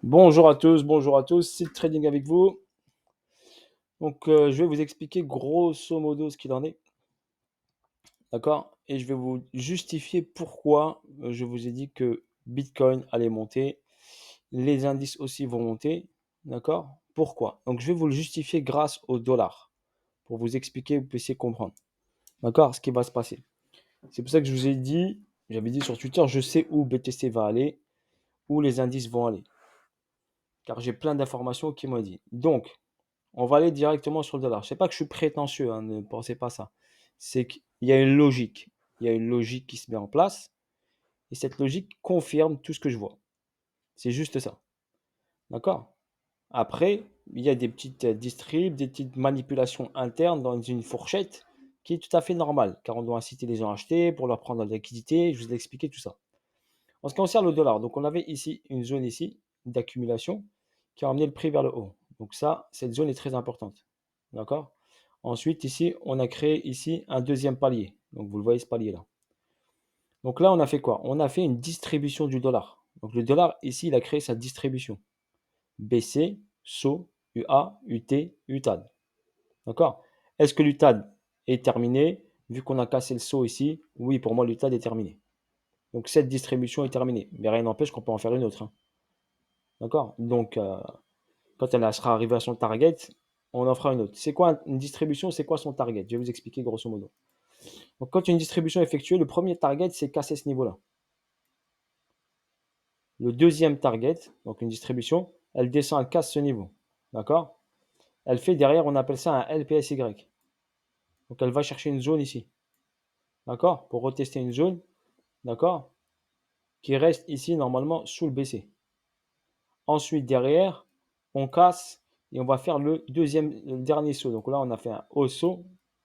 Bonjour à tous, c'est Trading avec vous. Je vais vous expliquer grosso modo ce qu'il en est, d'accord? Et je vais vous justifier pourquoi je vous ai dit que Bitcoin allait monter, les indices aussi vont monter, d'accord? Pourquoi? Donc, je vais vous le justifier grâce au dollar, pour vous expliquer, vous puissiez comprendre, d'accord? Ce qui va se passer. C'est pour ça que je vous ai dit, j'avais dit sur Twitter, je sais où BTC va aller, où les indices vont aller, car j'ai plein d'informations qui m'ont dit. Donc, on va aller directement sur le dollar. Je sais pas que je suis prétentieux, hein, ne pensez pas ça. C'est qu'il y a une logique. Il y a une logique qui se met en place et cette logique confirme tout ce que je vois. C'est juste ça. D'accord? Après, il y a des petites distribs, des petites manipulations internes dans une fourchette qui est tout à fait normale car on doit inciter les gens à acheter pour leur prendre la liquidité. Je vous ai expliqué tout ça. En ce qui concerne le dollar, donc on avait ici une zone ici d'accumulation qui a emmené le prix vers le haut. Donc ça, cette zone est très importante. D'accord? Ensuite, ici, on a créé ici un deuxième palier. Donc vous le voyez ce palier-là. Donc là, on a fait quoi? On a fait une distribution du dollar. Donc le dollar, ici, il a créé sa distribution. BC, SO, UA, UT, UTAD. D'accord? Est-ce que l'UTAD est terminé? Vu qu'on a cassé le SO ici, oui, pour moi, l'UTAD est terminé. Donc cette distribution est terminée. Mais rien n'empêche qu'on peut en faire une autre, hein. D'accord? Quand elle sera arrivée à son target, on en fera une autre. C'est quoi une distribution? C'est quoi son target? Je vais vous expliquer grosso modo. Donc, quand une distribution est effectuée, le premier target, c'est casser ce niveau-là. Le deuxième target, donc une distribution, elle descend, elle casse ce niveau. D'accord? Elle fait derrière, on appelle ça un LPSY. Donc, elle va chercher une zone ici. D'accord? Pour retester une zone, d'accord? Qui reste ici, normalement, sous le BC. Ensuite, derrière, on casse et on va faire le dernier saut. Donc là, on a fait un haut saut,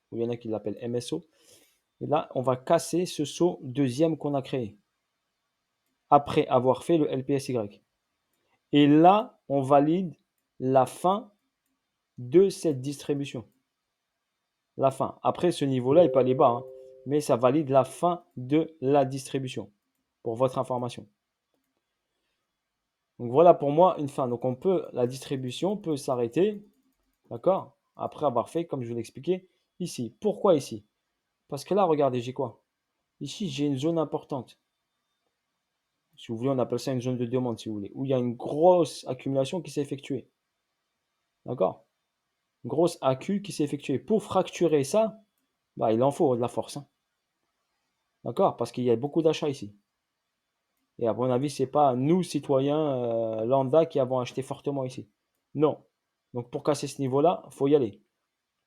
ou il y en a qui l'appellent MSO. Et là, on va casser ce saut deuxième qu'on a créé, après avoir fait le LPSY. Et là, on valide la fin de cette distribution. La fin. Après, ce niveau-là, il peut aller bas, hein, mais ça valide la fin de la distribution, pour votre information. Donc voilà pour moi une fin. Donc la distribution peut s'arrêter, d'accord, après avoir fait, comme je vous l'expliquais, ici. Pourquoi ici? Parce que là, regardez, j'ai quoi? Ici, j'ai une zone importante. Si vous voulez, on appelle ça une zone de demande, si vous voulez, où il y a une grosse accumulation qui s'est effectuée. D'accord? Une grosse AQ qui s'est effectuée. Pour fracturer ça, bah, il en faut de la force, hein. D'accord? Parce qu'il y a beaucoup d'achats ici. Et à mon avis, c'est pas nous, citoyens lambda, qui avons acheté fortement ici. Non. Donc pour casser ce niveau-là, il faut y aller.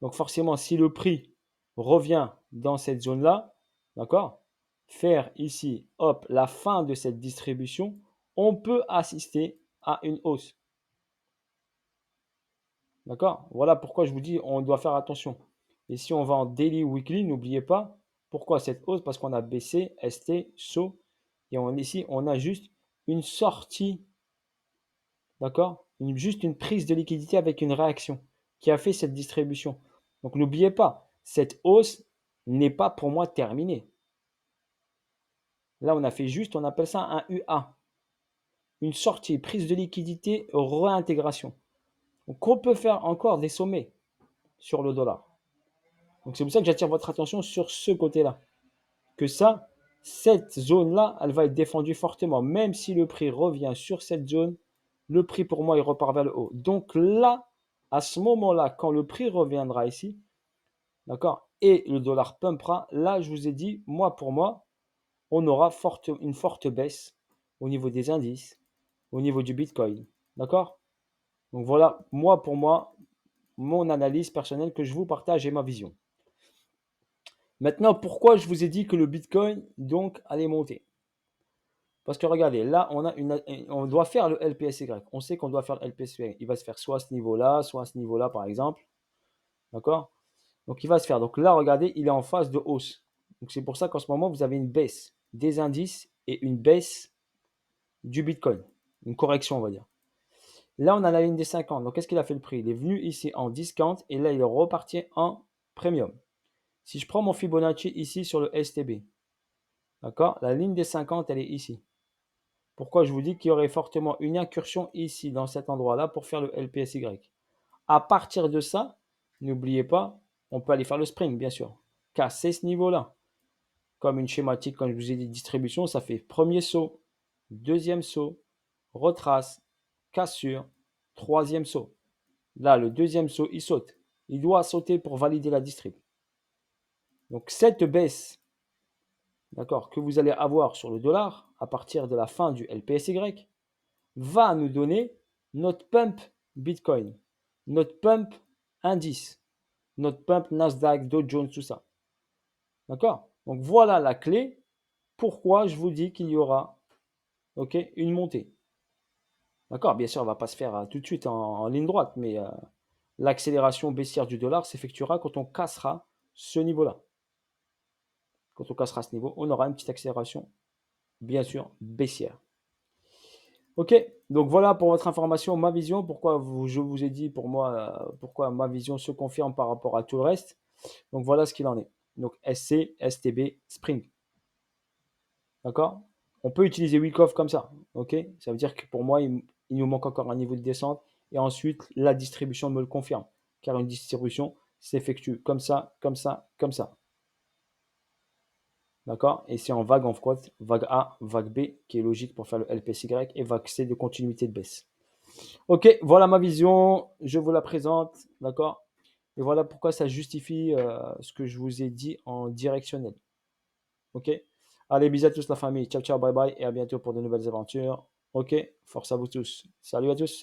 Donc forcément, si le prix revient dans cette zone-là, d'accord? Faire ici, hop, la fin de cette distribution, on peut assister à une hausse. D'accord? Voilà pourquoi je vous dis, on doit faire attention. Et si on va en daily weekly, n'oubliez pas, pourquoi cette hausse? Parce qu'on a baissé, ST, SO, et ici, on a juste une sortie, d'accord? Juste une prise de liquidité avec une réaction qui a fait cette distribution. Donc n'oubliez pas, cette hausse n'est pas pour moi terminée. Là, on a fait juste, on appelle ça un UA. Une sortie, prise de liquidité, réintégration. Donc on peut faire encore des sommets sur le dollar. Donc c'est pour ça que j'attire votre attention sur ce côté-là. Que ça, cette zone-là, elle va être défendue fortement. Même si le prix revient sur cette zone, le prix pour moi, il repart vers le haut. Donc là, à ce moment-là, quand le prix reviendra ici, d'accord, et le dollar pumpera, là, je vous ai dit, moi pour moi, on aura une forte baisse au niveau des indices, au niveau du Bitcoin. D'accord? Donc voilà, moi pour moi, mon analyse personnelle que je vous partage et ma vision. Maintenant, pourquoi je vous ai dit que le Bitcoin, donc, allait monter? Parce que regardez, là, on doit faire le LPSY. On sait qu'on doit faire le LPSY. Il va se faire soit à ce niveau-là, soit à ce niveau-là, par exemple. D'accord? Donc, il va se faire. Donc là, regardez, il est en phase de hausse. Donc, c'est pour ça qu'en ce moment, vous avez une baisse des indices et une baisse du Bitcoin. Une correction, on va dire. Là, on a la ligne des 50. Donc, qu'est-ce qu'il a fait le prix? Il est venu ici en discount et là, il est reparti en premium. Si je prends mon Fibonacci ici sur le STB, d'accord? La ligne des 50, elle est ici. Pourquoi je vous dis qu'il y aurait fortement une incursion ici, dans cet endroit-là, pour faire le LPSY. À partir de ça, n'oubliez pas, on peut aller faire le spring, bien sûr. Casser ce niveau-là. Comme une schématique, quand je vous ai dit distribution, ça fait premier saut, deuxième saut, retrace, cassure, troisième saut. Là, le deuxième saut, il saute. Il doit sauter pour valider la distrib. Donc cette baisse, d'accord, que vous allez avoir sur le dollar à partir de la fin du LPSY va nous donner notre pump Bitcoin, notre pump indice, notre pump Nasdaq, Dow Jones, tout ça. D'accord? Donc voilà la clé. Pourquoi je vous dis qu'il y aura une montée. D'accord? Bien sûr, elle ne va pas se faire tout de suite en ligne droite, mais l'accélération baissière du dollar s'effectuera quand on cassera ce niveau-là. Quand on cassera ce niveau, on aura une petite accélération, bien sûr, baissière. Ok, donc voilà pour votre information, ma vision, pourquoi je vous ai dit pour moi, pourquoi ma vision se confirme par rapport à tout le reste. Donc voilà ce qu'il en est. Donc SC, STB, Spring. D'accord? On peut utiliser Wyckoff comme ça. Ok? Ça veut dire que pour moi, il nous manque encore un niveau de descente. Et ensuite, la distribution me le confirme. Car une distribution s'effectue comme ça, comme ça, comme ça. D'accord? Et c'est en vague en squat, vague A, vague B, qui est logique pour faire le LPSY, et vague C de continuité de baisse. Ok, voilà ma vision, je vous la présente, d'accord? Et voilà pourquoi ça justifie ce que je vous ai dit en directionnel. Ok? Allez, bisous à tous la famille, ciao ciao, bye bye, et à bientôt pour de nouvelles aventures. Ok? Force à vous tous. Salut à tous.